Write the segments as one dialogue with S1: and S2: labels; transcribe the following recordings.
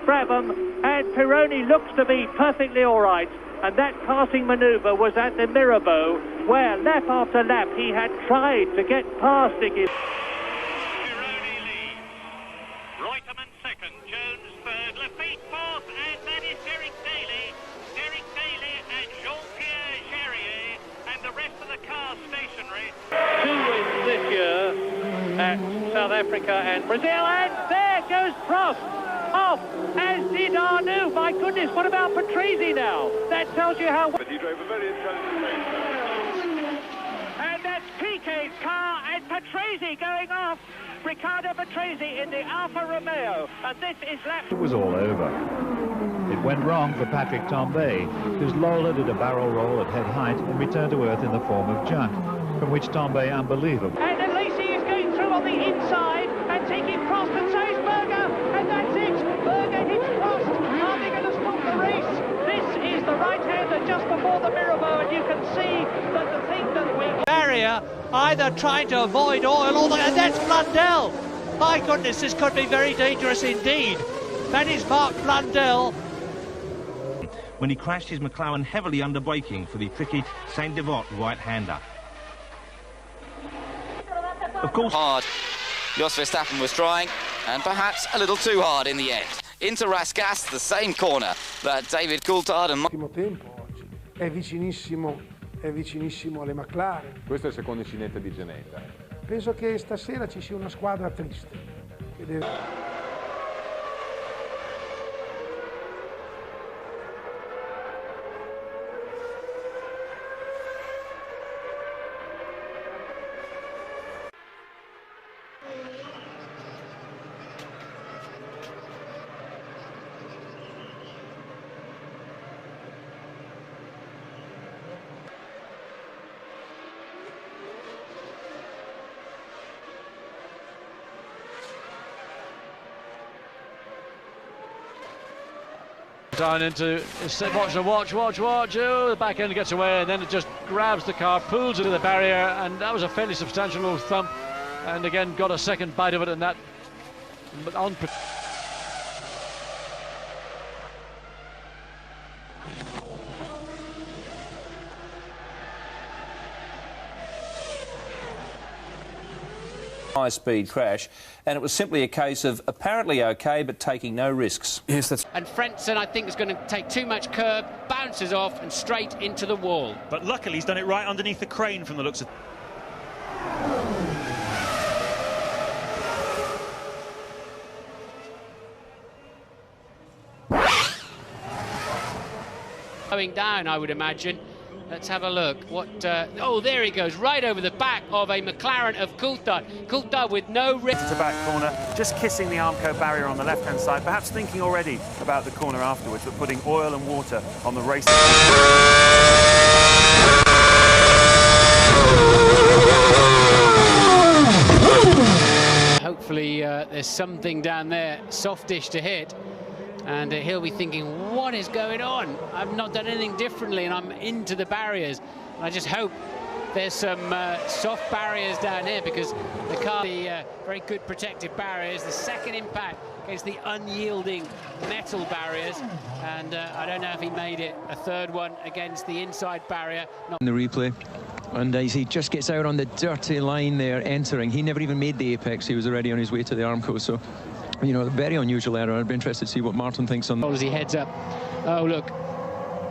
S1: Brabham, and Pironi looks to be perfectly all right. And that passing manoeuvre was at the Mirabeau, where lap after lap he had tried to get past Iggy.
S2: Pironi leads. Reutemann second, Jones third, Lafitte fourth, and that is Derek Daly. Derek Daly and Jean-Pierre Jarier, and the rest of the car stationary.
S1: 2 wins this year at South Africa and Brazil, and there goes Prost off, as did Arnoux. My goodness, what about Patrese now? That tells you how...
S3: But he drove a very intelligent race.
S1: And that's Piquet's car, and Patrese going off. Riccardo Patrese in the Alfa Romeo, and this is lap...
S4: It was all over. It went wrong for Patrick Tambay, whose Lola did a barrel roll at head height and returned to earth in the form of junk, from which Tambay unbelievable.
S1: And Lacey is going through on the inside and taking Prost, and so is Berger, and that's it. Berger hits Prost. Are they going to stop the race? This is the right-hander just before the Mirabeau, and you can see that the thing that we...
S5: Barrier either trying to avoid oil or and that's Blundell. My goodness, this could be very dangerous indeed. That is Mark Blundell.
S6: When he crashed his McLaren heavily under braking for the tricky Saint-Devote right-hander. Of course...
S7: Hard. Jos Verstappen was trying, and perhaps a little too hard in the end. Into Rascasse, the same corner that David Coulthard and...
S8: L'ultimo tempo oggi è vicinissimo alle McLaren.
S3: Questo è il secondo incidente di Ginetta.
S8: Penso che stasera ci sia una squadra triste. Che deve...
S9: Down into, watch, oh, the back end gets away, and then it just grabs the car, pulls it to the barrier, and that was a fairly substantial little thump, and again got a second bite of it, and that on.
S10: High-speed crash, and it was simply a case of apparently okay but taking no risks.
S11: Yes, that's...
S12: And Frentzen, I think, is going to take too much curb, bounces off and straight into the wall.
S13: But luckily he's done it right underneath the crane from the looks of...
S12: Going down, I would imagine. Let's have a look. What? Oh, there he goes, right over the back of a McLaren of Coulthard. Coulthard with no risk.
S13: Into back corner, just kissing the Armco barrier on the left-hand side, perhaps thinking already about the corner afterwards, but putting oil and water on the race.
S12: Hopefully there's something down there, softish to hit. And he'll be thinking, what is going on? I've not done anything differently, and I'm into the barriers. And I just hope there's some soft barriers down here, because the car, the very good protective barriers, the second impact against the unyielding metal barriers, and I don't know if he made it a third one against the inside barrier.
S11: In the replay, and as he just gets out on the dirty line there, entering, he never even made the apex, he was already on his way to the Armco, so... You know, very unusual error. I'd be interested to see what Martin thinks on that.
S12: As he heads up, oh look,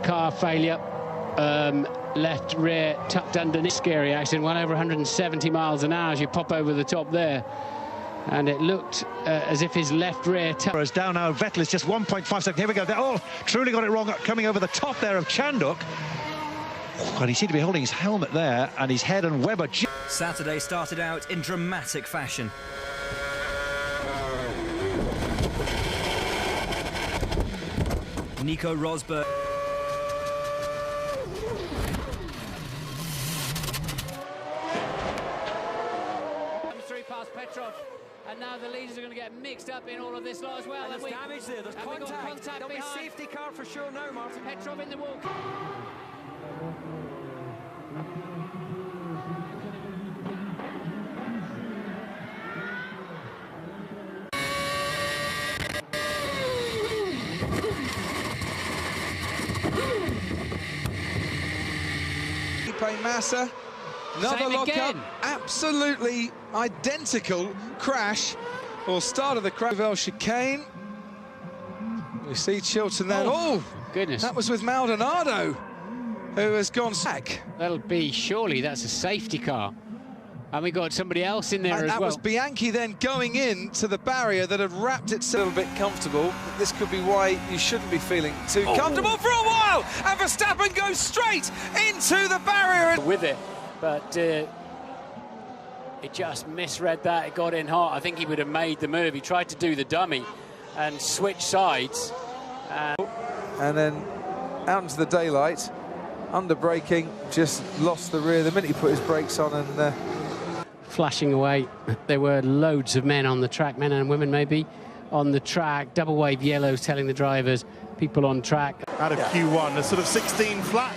S12: car failure, left rear tucked underneath. Scary accident, well over 170 miles an hour as you pop over the top there. And it looked as if his left rear tucked.
S14: Down now, Vettel is just 1.5 seconds. Here we go. Oh, truly got it wrong, coming over the top there of Chanduk. And he seemed to be holding his helmet there, and his head and Webber.
S15: Saturday started out in dramatic fashion. Nico Rosberg.
S12: Comes through past Petrov, and now the leaders are going to get mixed up in all of this lot as well.
S15: And there's damage there, there's contact. There'll be a safety car for sure now, Martin.
S12: Petrov in the wall.
S16: Felipe Massa. Another
S12: Same
S16: lock-up.
S12: again.
S16: Absolutely identical crash, or start of the crash. Chicane. We see Chilton there. Oh,
S12: goodness.
S16: That was with Maldonado, who has gone back.
S12: That'll be, surely that's a safety car. And we got somebody else in there
S16: And
S12: as
S16: that
S12: well.
S16: was Bianchi then going in to the barrier that had wrapped itself a little bit comfortable. This could be why you shouldn't be feeling too comfortable for a while. And Verstappen goes straight into the barrier.
S12: With it, but it just misread that. It got in hot. I think he would have made the move. He tried to do the dummy and switch sides.
S16: And then out into the daylight, under braking, just lost the rear the minute he put his brakes on and...
S12: flashing away. There were loads of men on the track, men and women maybe, on the track. Double wave yellows telling the drivers, people on track.
S17: Out of Q1, a sort of 16 flat.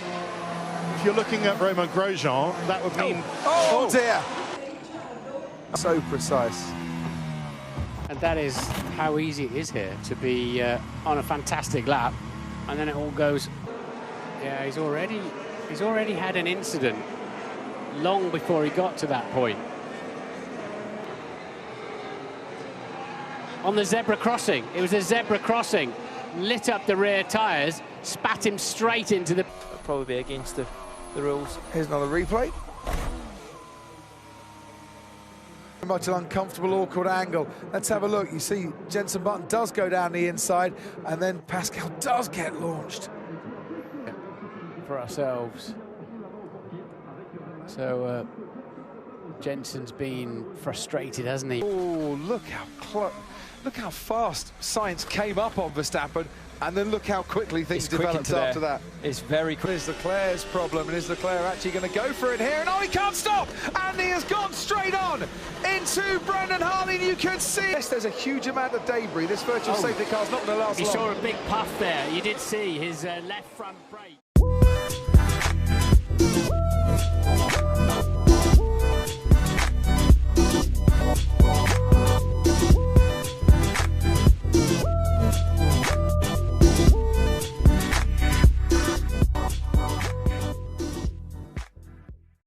S17: If you're looking at Romain Grosjean, that would mean...
S16: Oh dear! So precise.
S12: And that is how easy it is here to be on a fantastic lap, and then it all goes... Yeah, he's already had an incident long before he got to that point. On the zebra crossing, it was a zebra crossing, lit up the rear tyres, spat him straight into the...
S15: Probably be against the rules.
S16: Here's another replay. Very much an uncomfortable, awkward angle. Let's have a look. You see Jenson Button does go down the inside, and then Pascal does get launched.
S12: For ourselves. So Jenson's been frustrated, hasn't he?
S16: Oh, look how fast Sainz came up on Verstappen, and then look how quickly things developed after that.
S15: It's very quick.
S16: Is Leclerc's problem, and is Leclerc actually going to go for it here? And oh, he can't stop! And he has gone straight on into Brendan Hartley. You can see yes, there's a huge amount of debris. This virtual safety car's not going to last long.
S12: He saw a big puff there. You did see his left front brake.